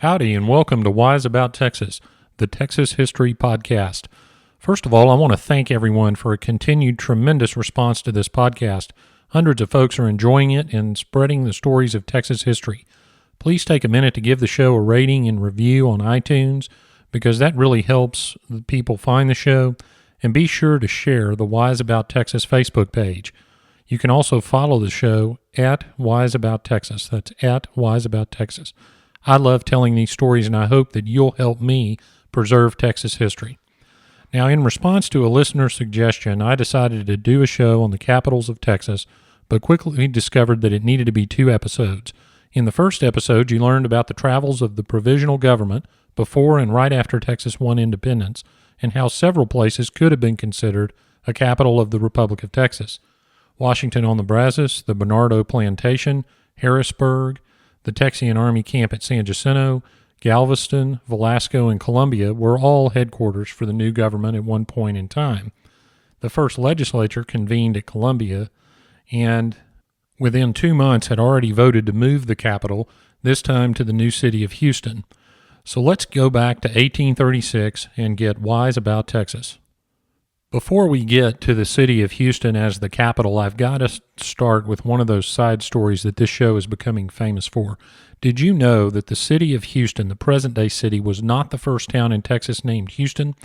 Howdy, and welcome to Wise About Texas, the Texas History Podcast. First of all, I want to thank everyone for a continued tremendous response to this podcast. Hundreds of folks are enjoying it and spreading the stories of Texas history. Please take a minute to give the show a rating and review on iTunes, because that really helps the people find the show, and be sure to share the Wise About Texas Facebook page. You can also follow the show at Wise About Texas. That's at Wise About Texas. I love telling these stories, and I hope that you'll help me preserve Texas history. Now, in response to a listener suggestion, I decided to do a show on the capitals of Texas, but quickly discovered that it needed to be 2 episodes. In the first episode, you learned about the travels of the provisional government before and right after Texas won independence, and how several places could have been considered a capital of the Republic of Texas. Washington on the Brazos, the Bernardo Plantation, Harrisburg, the Texian Army Camp at San Jacinto, Galveston, Velasco, and Columbia were all headquarters for the new government at one point in time. The first legislature convened at Columbia, and within 2 months had already voted to move the capital, this time to the new city of Houston. So let's go back to 1836 and get wise about Texas. Before we get to the city of Houston as the capital, I've got to start with one of those side stories that this show is becoming famous for. Did you know that the city of Houston, the present-day city, was not the first town in Texas named Houston?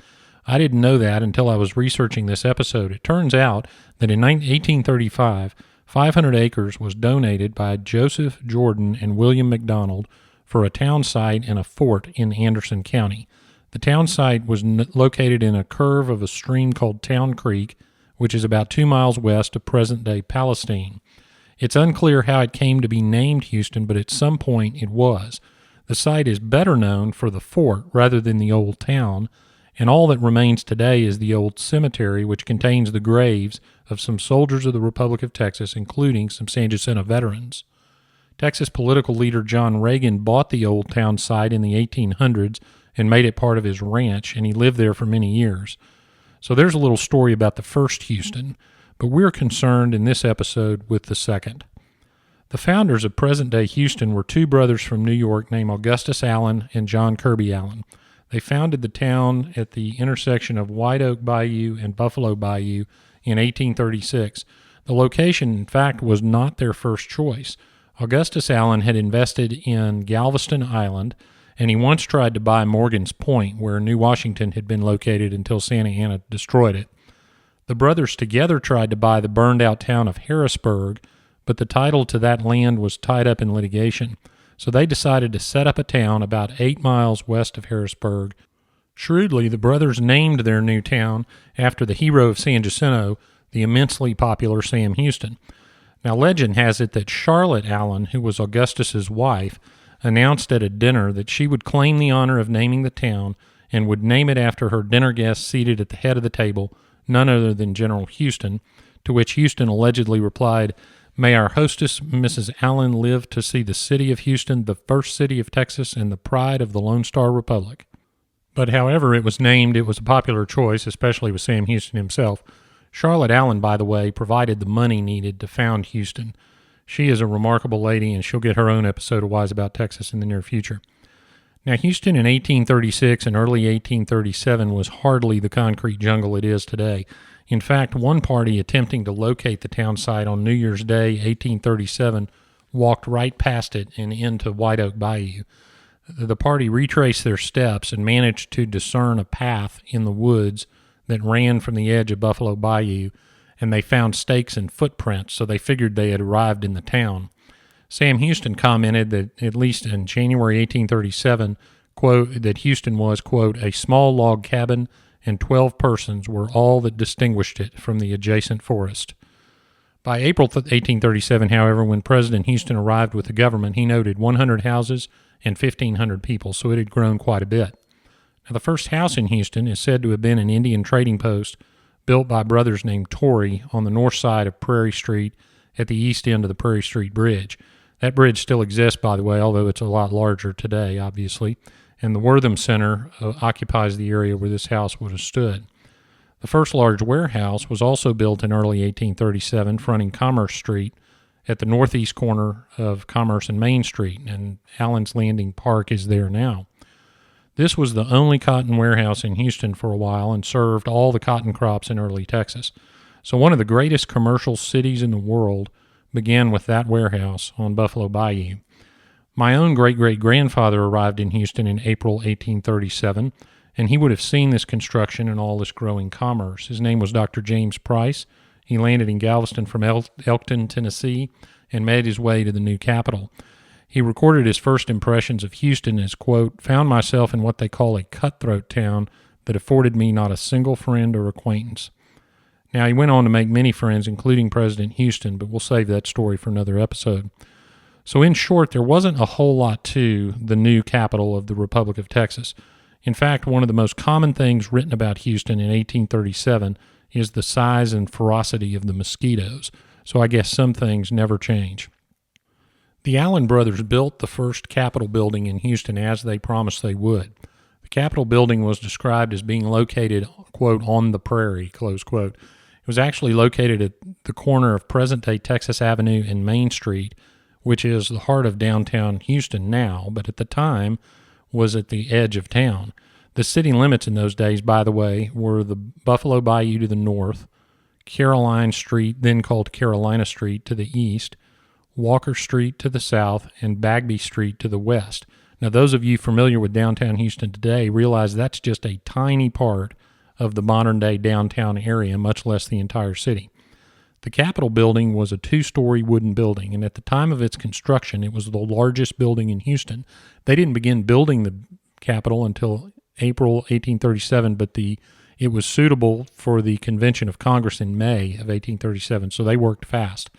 I didn't know that until I was researching this episode. It turns out that in 1835, 500 acres was donated by Joseph Jordan and William McDonald for a town site and a fort in Anderson County. The town site was located in a curve of a stream called Town Creek, which is about 2 miles west of present-day Palestine. It's unclear how it came to be named Houston, but at some point it was. The site is better known for the fort rather than the old town, and all that remains today is the old cemetery, which contains the graves of some soldiers of the Republic of Texas, including some San Jacinto veterans. Texas political leader John Reagan bought the old town site in the 1800s and made it part of his ranch, and he lived there for many years. So there's a little story about the first Houston, but we're concerned in this episode with the second. The founders of present-day Houston were 2 brothers from New York named Augustus Allen and John Kirby Allen. They founded the town at the intersection of White Oak Bayou and Buffalo Bayou in 1836. The location, in fact, was not their first choice. Augustus Allen had invested in Galveston Island, and he once tried to buy Morgan's Point, where New Washington had been located until Santa Anna destroyed it. The brothers together tried to buy the burned-out town of Harrisburg, but the title to that land was tied up in litigation, so they decided to set up a town about 8 miles west of Harrisburg. Shrewdly, the brothers named their new town after the hero of San Jacinto, the immensely popular Sam Houston. Now, legend has it that Charlotte Allen, who was Augustus's wife, announced at a dinner that she would claim the honor of naming the town and would name it after her dinner guest seated at the head of the table, none other than General Houston, to which Houston allegedly replied, "May our hostess, Mrs. Allen, live to see the city of Houston, the first city of Texas, and the pride of the Lone Star Republic." But however it was named, it was a popular choice, especially with Sam Houston himself. Charlotte Allen, by the way, provided the money needed to found Houston. She is a remarkable lady, and she'll get her own episode of Wise About Texas in the near future. Now, Houston in 1836 and early 1837 was hardly the concrete jungle it is today. In fact, one party attempting to locate the town site on New Year's Day, 1837, walked right past it and into White Oak Bayou. The party retraced their steps and managed to discern a path in the woods that ran from the edge of Buffalo Bayou, and they found stakes and footprints, so they figured they had arrived in the town. Sam Houston commented that, at least in January 1837, quote, that Houston was, quote, a small log cabin and 12 persons were all that distinguished it from the adjacent forest. By April 1837, however, when President Houston arrived with the government, he noted 100 houses and 1,500 people, so it had grown quite a bit. Now, the first house in Houston is said to have been an Indian trading post built by brothers named Torrey on the north side of Prairie Street at the east end of the Prairie Street Bridge. That bridge still exists, by the way, although it's a lot larger today, obviously, and the Wortham Center occupies the area where this house would have stood. The first large warehouse was also built in early 1837, fronting Commerce Street at the northeast corner of Commerce and Main Street, and Allen's Landing Park is there now. This was the only cotton warehouse in Houston for a while and served all the cotton crops in early Texas. So one of the greatest commercial cities in the world began with that warehouse on Buffalo Bayou. My own great-great-grandfather arrived in Houston in April 1837, and he would have seen this construction and all this growing commerce. His name was Dr. James Price. He landed in Galveston from Elkton, Tennessee, and made his way to the new capital. He recorded his first impressions of Houston as, quote, "found myself in what they call a cutthroat town that afforded me not a single friend or acquaintance." Now, he went on to make many friends, including President Houston, but we'll save that story for another episode. So in short, there wasn't a whole lot to the new capital of the Republic of Texas. In fact, one of the most common things written about Houston in 1837 is the size and ferocity of the mosquitoes. So I guess some things never change. The Allen brothers built the first Capitol building in Houston as they promised they would. The Capitol building was described as being located, quote, "on the prairie," close quote. It was actually located at the corner of present-day Texas Avenue and Main Street, which is the heart of downtown Houston now, but at the time was at the edge of town. The city limits in those days, by the way, were the Buffalo Bayou to the north, Caroline Street, then called Carolina Street, to the east, Walker Street to the south, and Bagby Street to the west. Now, those of you familiar with downtown Houston today realize that's just a tiny part of the modern-day downtown area, much less the entire city. The Capitol building was a 2-story wooden building, and at the time of its construction, it was the largest building in Houston. They didn't begin building the Capitol until April 1837, but it was suitable for the Convention of Congress in May of 1837, so they worked fast.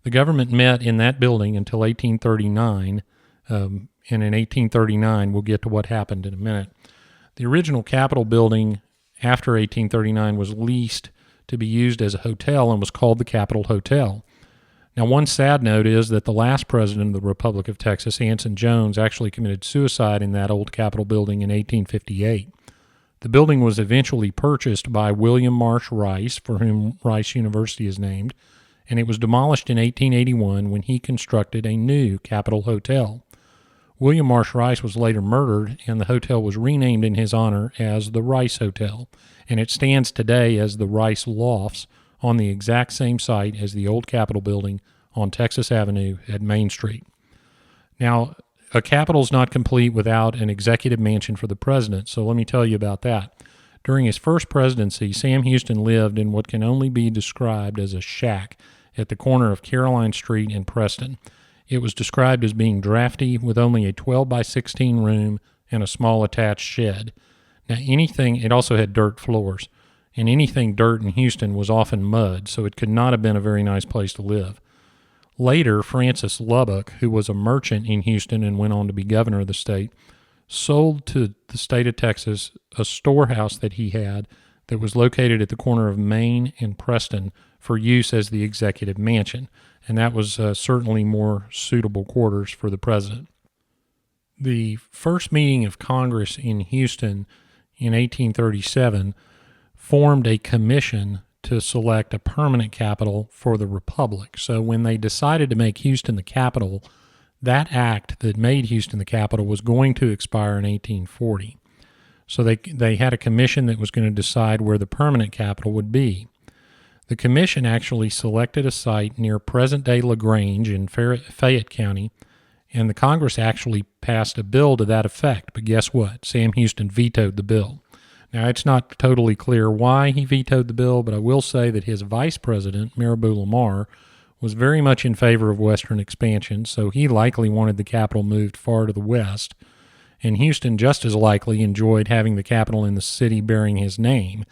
The government met in that building until 1839, and in 1839, we'll get to what happened in a minute. The original Capitol building after 1839 was leased to be used as a hotel and was called the Capitol Hotel. Now, one sad note is that the last president of the Republic of Texas, Anson Jones, actually committed suicide in that old Capitol building in 1858. The building was eventually purchased by William Marsh Rice, for whom Rice University is named, and it was demolished in 1881 when he constructed a new Capitol Hotel. William Marsh Rice was later murdered, and the hotel was renamed in his honor as the Rice Hotel, and it stands today as the Rice Lofts on the exact same site as the old Capitol building on Texas Avenue at Main Street. Now, a Capitol's not complete without an executive mansion for the president, so let me tell you about that. During his first presidency, Sam Houston lived in what can only be described as a shack at the corner of Caroline Street and Preston. It was described as being drafty with only a 12 by 16 room and a small attached shed. Now, it also had dirt floors, and anything dirt in Houston was often mud, so it could not have been a very nice place to live. Later, Francis Lubbock, who was a merchant in Houston and went on to be governor of the state, sold to the state of Texas a storehouse that he had that was located at the corner of Main and Preston for use as the executive mansion, and that was certainly more suitable quarters for the president. The first meeting of Congress in Houston in 1837 formed a commission to select a permanent capital for the Republic. So when they decided to make Houston the capital, that act that made Houston the capital was going to expire in 1840. So they had a commission that was going to decide where the permanent capital would be. The commission actually selected a site near present-day LaGrange in Fayette County, and the Congress actually passed a bill to that effect. But guess what? Sam Houston vetoed the bill. Now, it's not totally clear why he vetoed the bill, but I will say that his vice president, Marabou Lamar, was very much in favor of Western expansion, so he likely wanted the capital moved far to the west, and Houston just as likely enjoyed having the capital in the city bearing his name.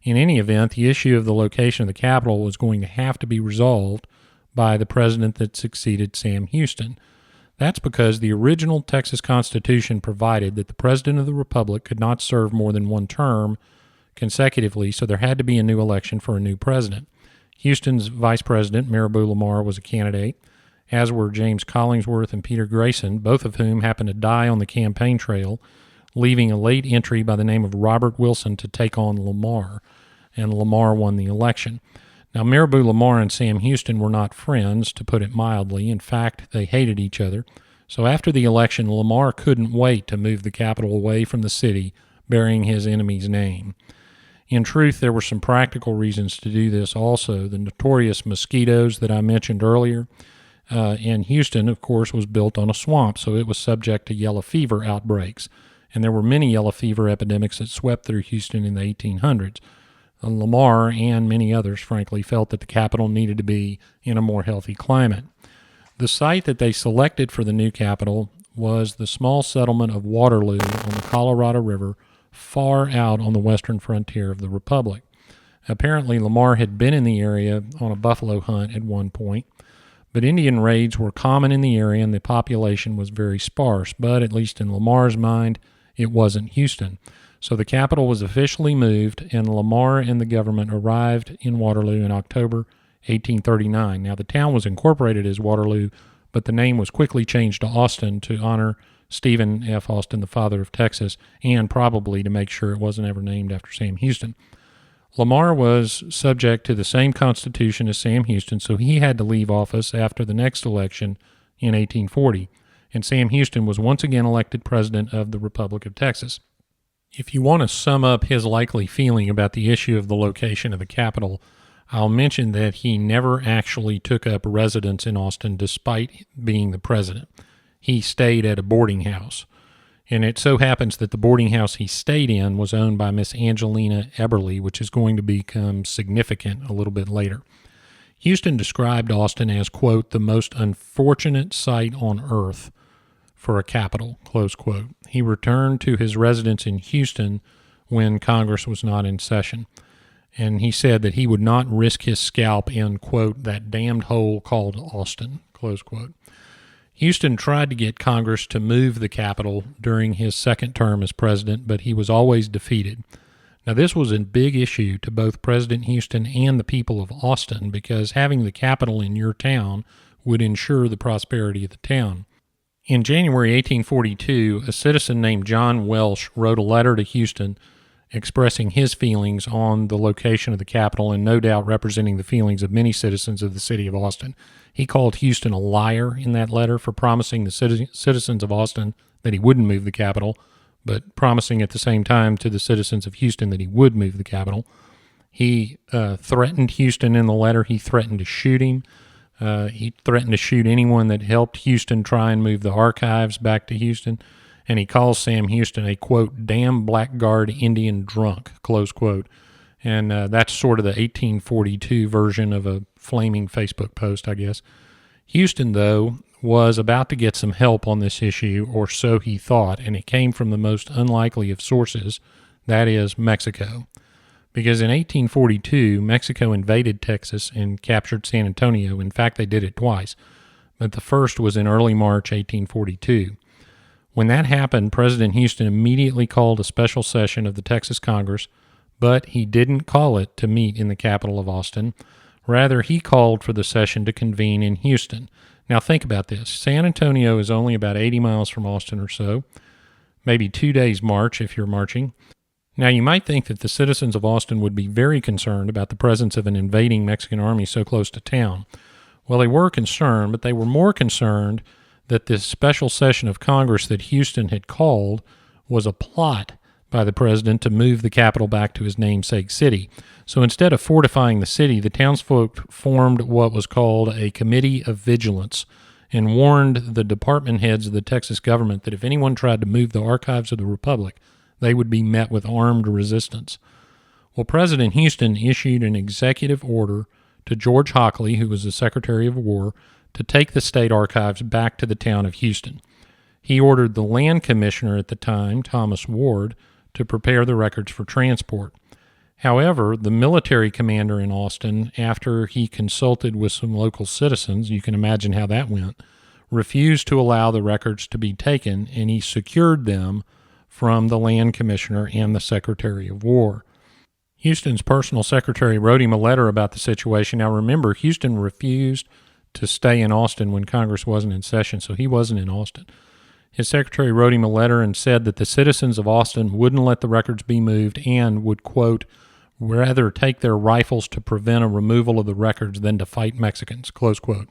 In any event, the issue of the location of the capital was going to have to be resolved by the president that succeeded Sam Houston. That's because the original Texas Constitution provided that the President of the Republic could not serve more than one term consecutively, so there had to be a new election for a new president. Houston's vice president, Marabou Lamar, was a candidate, as were James Collingsworth and Peter Grayson, both of whom happened to die on the campaign trail, leaving a late entry by the name of Robert Wilson to take on Lamar, and Lamar won the election. Now, Marabou Lamar and Sam Houston were not friends, to put it mildly. In fact, they hated each other. So after the election, Lamar couldn't wait to move the capital away from the city, bearing his enemy's name. In truth, there were some practical reasons to do this also. The notorious mosquitoes that I mentioned earlier, and Houston, of course, was built on a swamp, so it was subject to yellow fever outbreaks. And there were many yellow fever epidemics that swept through Houston in the 1800s. Lamar and many others, frankly, felt that the capital needed to be in a more healthy climate. The site that they selected for the new capital was the small settlement of Waterloo on the Colorado River, far out on the western frontier of the Republic. Apparently, Lamar had been in the area on a buffalo hunt at one point, but Indian raids were common in the area and the population was very sparse, but at least in Lamar's mind, it wasn't Houston. So the capital was officially moved, and Lamar and the government arrived in Waterloo in October 1839. Now, the town was incorporated as Waterloo, but the name was quickly changed to Austin to honor Stephen F. Austin, the father of Texas, and probably to make sure it wasn't ever named after Sam Houston. Lamar was subject to the same constitution as Sam Houston, so he had to leave office after the next election in 1840, and Sam Houston was once again elected president of the Republic of Texas. If you want to sum up his likely feeling about the issue of the location of the capital, I'll mention that he never actually took up residence in Austin despite being the president. He stayed at a boarding house, and it so happens that the boarding house he stayed in was owned by Miss Angelina Emberly, which is going to become significant a little bit later. Houston described Austin as, quote, the most unfortunate site on earth for a capital, close quote. He returned to his residence in Houston when Congress was not in session, and he said that he would not risk his scalp in, quote, that damned hole called Austin, close quote. Houston tried to get Congress to move the capital during his second term as president, but he was always defeated. Now, this was a big issue to both President Houston and the people of Austin because having the capital in your town would ensure the prosperity of the town. In January 1842, a citizen named John Welsh wrote a letter to Houston expressing his feelings on the location of the capital and no doubt representing the feelings of many citizens of the city of Austin. He called Houston a liar in that letter for promising the citizens of Austin that he wouldn't move the capital, but promising at the same time to the citizens of Houston that he would move the capital. He threatened Houston in the letter. He threatened to shoot him. He threatened to shoot anyone that helped Houston try and move the archives back to Houston. And he calls Sam Houston a, quote, damn blackguard Indian drunk, close quote. And that's sort of the 1842 version of a flaming Facebook post, I guess. Houston, though, was about to get some help on this issue, or so he thought, and it came from the most unlikely of sources, that is, Mexico. Because in 1842, Mexico invaded Texas and captured San Antonio. In fact, they did it twice, but the first was in early March 1842. When that happened, President Houston immediately called a special session of the Texas Congress, but he didn't call it to meet in the capital of Austin. Rather, he called for the session to convene in Houston. Now think about this. San Antonio is only about 80 miles from Austin or so, maybe 2 days' march if you're marching. Now, you might think that the citizens of Austin would be very concerned about the presence of an invading Mexican army so close to town. Well, they were concerned, but they were more concerned that this special session of Congress that Houston had called was a plot by the president to move the capital back to his namesake city. So instead of fortifying the city, the townsfolk formed what was called a committee of vigilance and warned the department heads of the Texas government that if anyone tried to move the archives of the Republic, they would be met with armed resistance. Well, President Houston issued an executive order to George Hockley, who was the Secretary of War, to take the state archives back to the town of Houston. He ordered the land commissioner at the time, Thomas Ward, to prepare the records for transport. However, the military commander in Austin, after he consulted with some local citizens, you can imagine how that went, refused to allow the records to be taken, and he secured them from the land commissioner and the Secretary of War. Houston's personal secretary wrote him a letter about the situation. Now remember, Houston refused to stay in Austin when Congress wasn't in session, so he wasn't in Austin. His secretary wrote him a letter and said that the citizens of Austin wouldn't let the records be moved and would, quote, rather take their rifles to prevent a removal of the records than to fight Mexicans, close quote.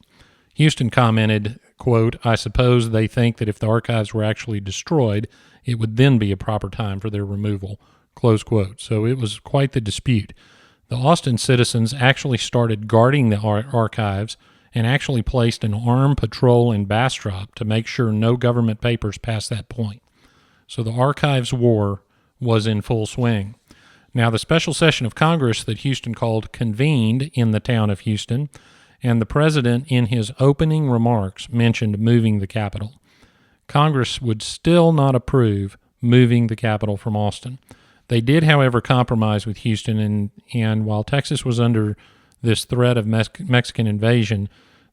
Houston commented, quote, I suppose they think that if the archives were actually destroyed, it would then be a proper time for their removal, close quote. So it was quite the dispute. The Austin citizens actually started guarding the archives and actually placed an armed patrol in Bastrop to make sure no government papers passed that point. So the archives war was in full swing. Now, the special session of Congress that Houston called convened in the town of Houston, and the president, in his opening remarks, mentioned moving the capital. Congress would still not approve moving the capital from Austin. They did, however, compromise with Houston, and while Texas was under this threat of Mexican invasion,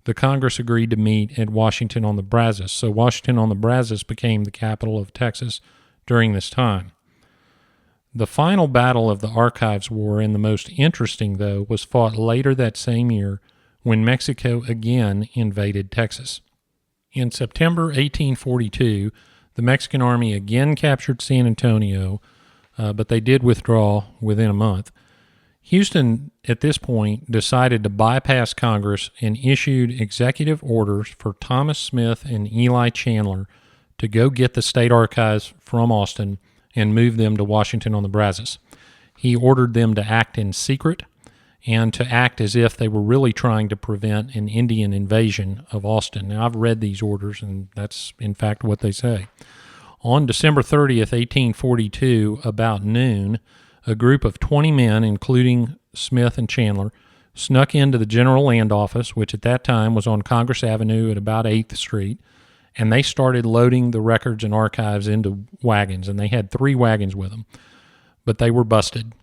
the Congress agreed to meet at Washington on the Brazos. So Washington on the Brazos became the capital of Texas during this time. The final battle of the Archives War, and the most interesting, though, was fought later that same year when Mexico again invaded Texas. In September 1842, the Mexican army again captured San Antonio, but they did withdraw within a month. Houston, at this point, decided to bypass Congress and issued executive orders for Thomas Smith and Eli Chandler to go get the state archives from Austin and move them to Washington on the Brazos. He ordered them to act in secret and to act as if they were really trying to prevent an Indian invasion of Austin. Now, I've read these orders, and that's, in fact, what they say. On December 30th, 1842, about noon, a group of 20 men, including Smith and Chandler, snuck into the General Land Office, which at that time was on Congress Avenue at about 8th Street, and they started loading the records and archives into wagons, and they had 3 wagons with them. But they were busted.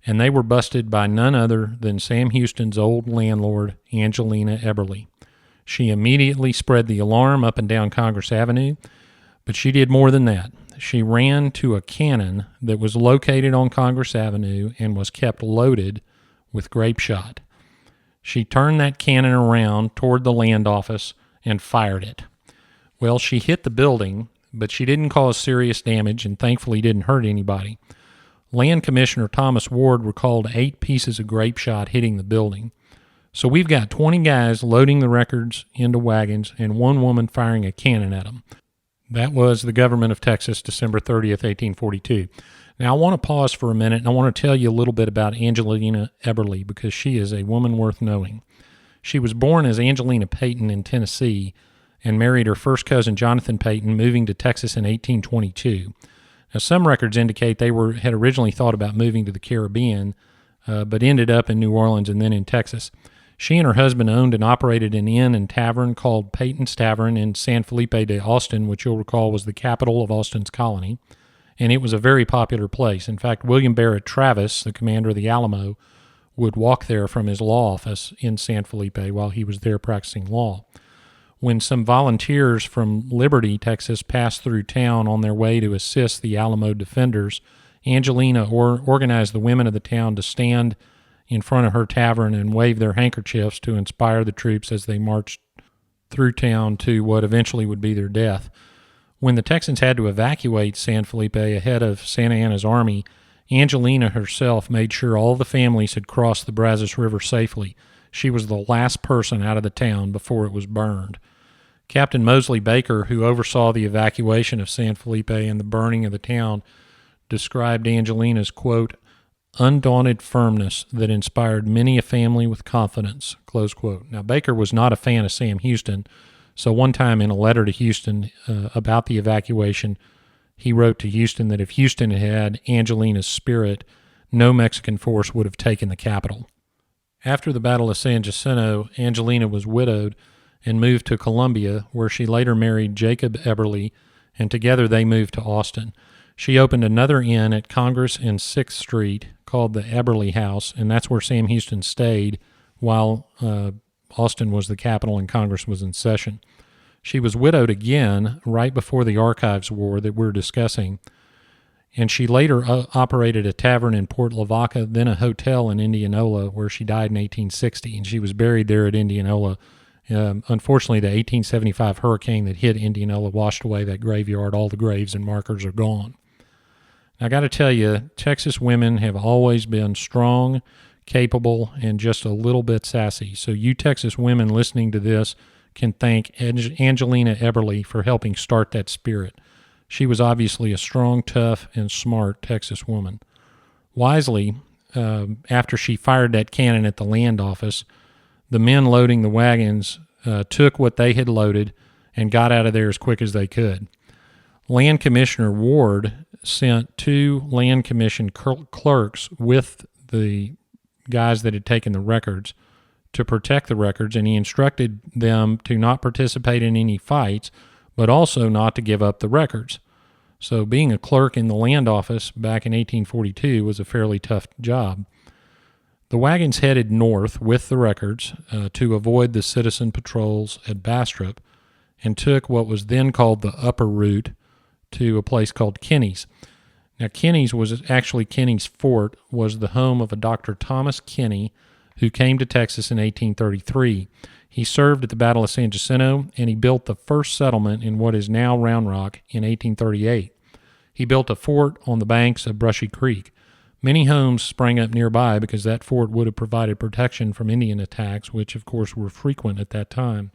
And they were busted by none other than Sam Houston's old landlord, Angelina Emberly. She immediately spread the alarm up and down Congress Avenue, but she did more than that. She ran to a cannon that was located on Congress Avenue and was kept loaded with grape shot. She turned that cannon around toward the land office and fired it. Well, she hit the building, but she didn't cause serious damage and thankfully didn't hurt anybody. Land Commissioner Thomas Ward recalled 8 pieces of grape shot hitting the building. So we've got 20 guys loading the records into wagons and 1 woman firing a cannon at them. That was the government of Texas, December 30th, 1842. Now, I want to pause for a minute, and I want to tell you a little bit about Angelina Emberly because she is a woman worth knowing. She was born as Angelina Peyton in Tennessee and married her first cousin, Jonathan Peyton, moving to Texas in 1822. Now, some records indicate they had originally thought about moving to the Caribbean, but ended up in New Orleans and then in Texas. She and her husband owned and operated an inn and tavern called Peyton's Tavern in San Felipe de Austin, which you'll recall was the capital of Austin's colony, and it was a very popular place. In fact, William Barrett Travis, the commander of the Alamo, would walk there from his law office in San Felipe while he was there practicing law. When some volunteers from Liberty, Texas, passed through town on their way to assist the Alamo defenders, Angelina organized the women of the town to stand in front of her tavern and wave their handkerchiefs to inspire the troops as they marched through town to what eventually would be their death. When the Texans had to evacuate San Felipe ahead of Santa Anna's army, Angelina herself made sure all the families had crossed the Brazos River safely. She was the last person out of the town before it was burned. Captain Mosley Baker, who oversaw the evacuation of San Felipe and the burning of the town, described Angelina's, quote, undaunted firmness that inspired many a family with confidence, close quote. Now, Baker was not a fan of Sam Houston, so one time in a letter to Houston about the evacuation, he wrote to Houston that if Houston had Angelina's spirit, no Mexican force would have taken the capital. After the Battle of San Jacinto, Angelina was widowed and moved to Columbia, where she later married Jacob Eberly, and together they moved to Austin. She opened another inn at Congress and 6th Street called the Emberly House, and that's where Sam Houston stayed while Austin was the capital and Congress was in session. She was widowed again right before the Archives War that we're discussing, and she later operated a tavern in Port Lavaca, then a hotel in Indianola, where she died in 1860, and she was buried there at Indianola. Unfortunately, the 1875 hurricane that hit Indianola washed away that graveyard. All the graves and markers are gone. I got to tell you, Texas women have always been strong, capable, and just a little bit sassy. So you Texas women listening to this can thank Angelina Emberly for helping start that spirit. She was obviously a strong, tough, and smart Texas woman. Wisely, after she fired that cannon at the land office, the men loading the wagons took what they had loaded and got out of there as quick as they could. Land Commissioner Ward sent 2 Land Commission clerks with the guys that had taken the records to protect the records, and he instructed them to not participate in any fights, but also not to give up the records. So being a clerk in the land office back in 1842 was a fairly tough job. The wagons headed north with the records to avoid the citizen patrols at Bastrop and took what was then called the upper route to a place called Kinney's. Now, Kinney's Fort was the home of a Dr. Thomas Kinney who came to Texas in 1833. He served at the Battle of San Jacinto, and he built the first settlement in what is now Round Rock in 1838. He built a fort on the banks of Brushy Creek. Many homes sprang up nearby because that fort would have provided protection from Indian attacks, which, of course, were frequent at that time.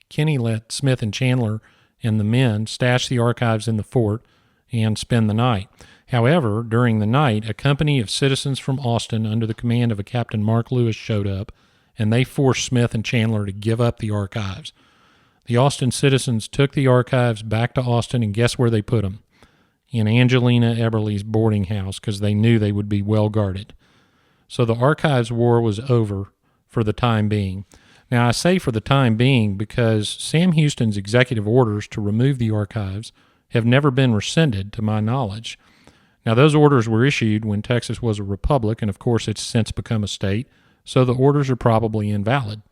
Kinney let Smith and Chandler and the men stash the archives in the fort and spend the night. However, during the night, a company of citizens from Austin under the command of a Captain Mark Lewis showed up, and they forced Smith and Chandler to give up the archives. The Austin citizens took the archives back to Austin, and guess where they put them? In Angelina Emberly's boarding house, because they knew they would be well guarded. So the archives war was over for the time being. Now, I say for the time being because Sam Houston's executive orders to remove the archives have never been rescinded, to my knowledge. Now, those orders were issued when Texas was a republic, and of course it's since become a state, so the orders are probably invalid.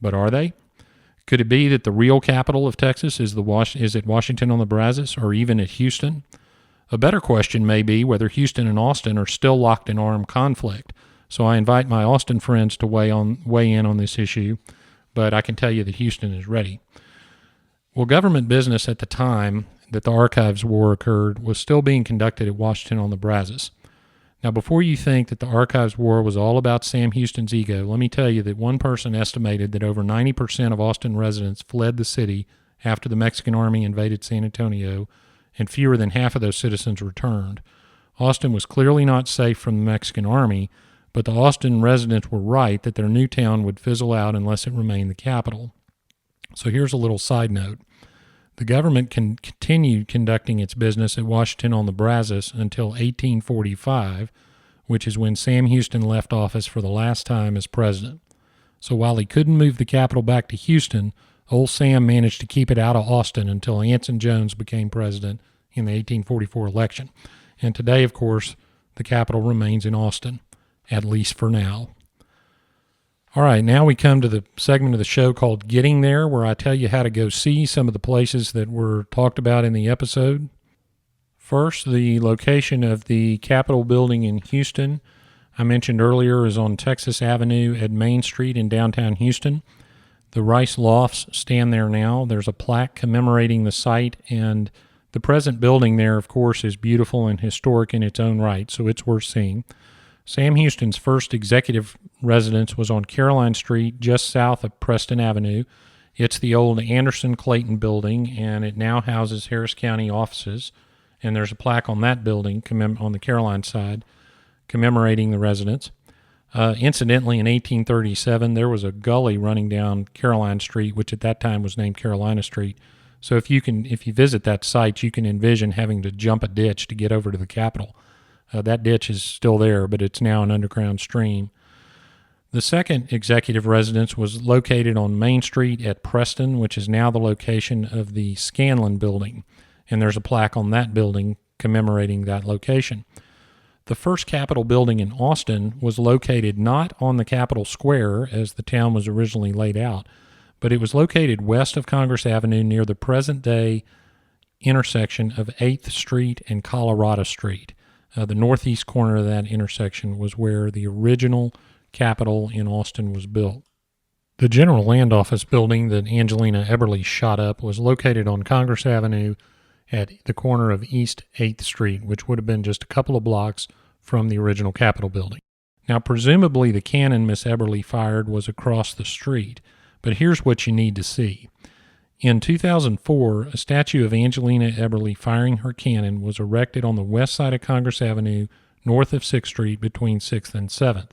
But are they? Could it be that the real capital of Texas is at Washington on the Brazos, or even at Houston? A better question may be whether Houston and Austin are still locked in armed conflict. So I invite my Austin friends to weigh in on this issue, but I can tell you that Houston is ready. Well, government business at the time that the Archives War occurred was still being conducted at Washington on the Brazos. Now, before you think that the Archives War was all about Sam Houston's ego, let me tell you that one person estimated that over 90% of Austin residents fled the city after the Mexican army invaded San Antonio, and fewer than half of those citizens returned. Austin was clearly not safe from the Mexican army, but the Austin residents were right that their new town would fizzle out unless it remained the capital. So here's a little side note. The government continued conducting its business at Washington on the Brazos until 1845, which is when Sam Houston left office for the last time as president. So while he couldn't move the capital back to Houston, old Sam managed to keep it out of Austin until Anson Jones became president in the 1844 election. And today, of course, the capital remains in Austin, at least for now. All right, now we come to the segment of the show called Getting There, where I tell you how to go see some of the places that were talked about in the episode. First, the location of the Capitol building in Houston, I mentioned earlier, is on Texas Avenue at Main Street in downtown Houston. The Rice Lofts stand there now. There's a plaque commemorating the site, and the present building there, of course, is beautiful and historic in its own right, so it's worth seeing. Sam Houston's first executive residence was on Caroline Street, just south of Preston Avenue. It's the old Anderson Clayton building, and it now houses Harris County offices. And there's a plaque on that building on the Caroline side commemorating the residence. Incidentally, in 1837, there was a gully running down Caroline Street, which at that time was named Carolina Street. So if you visit that site, you can envision having to jump a ditch to get over to the Capitol. That ditch is still there, but it's now an underground stream. The second executive residence was located on Main Street at Preston, which is now the location of the Scanlon building, and there's a plaque on that building commemorating that location. The first Capitol building in Austin was located not on the Capitol Square as the town was originally laid out, but it was located west of Congress Avenue near the present-day intersection of 8th Street and Colorado Street. The northeast corner of that intersection was where the original Capitol in Austin was built. The General Land Office building that Angelina Emberly shot up was located on Congress Avenue at the corner of East 8th Street, which would have been just a couple of blocks from the original Capitol building. Now, presumably the cannon Miss Eberly fired was across the street, but here's what you need to see. In 2004, a statue of Angelina Emberly firing her cannon was erected on the west side of Congress Avenue, north of 6th Street, between 6th and 7th.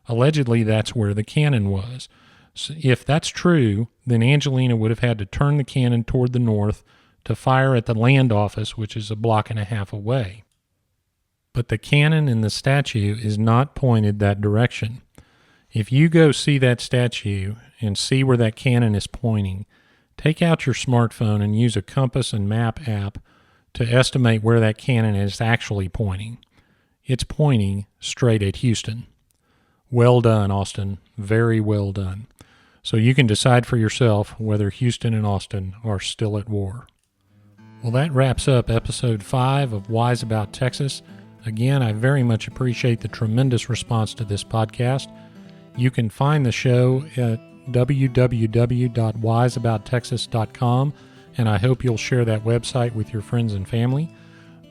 Allegedly, that's where the cannon was. So if that's true, then Angelina would have had to turn the cannon toward the north to fire at the land office, which is a block and a half away. But the cannon in the statue is not pointed that direction. If you go see that statue and see where that cannon is pointing, take out your smartphone and use a compass and map app to estimate where that cannon is actually pointing. It's pointing straight at Houston. Well done, Austin. Very well done. So you can decide for yourself whether Houston and Austin are still at war. Well, that wraps up episode 5 of Wise About Texas. Again, I very much appreciate the tremendous response to this podcast. You can find the show at www.wiseabouttexas.com, and I hope you'll share that website with your friends and family.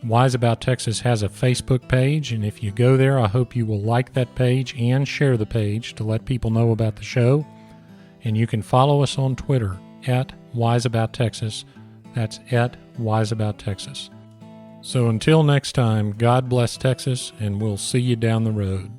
Wise About Texas has a Facebook page, and if you go there, I hope you will like that page and share the page to let people know about the show. And you can follow us on Twitter at WiseAboutTexas. That's at WiseAboutTexas. So until next time, God bless Texas, and we'll see you down the road.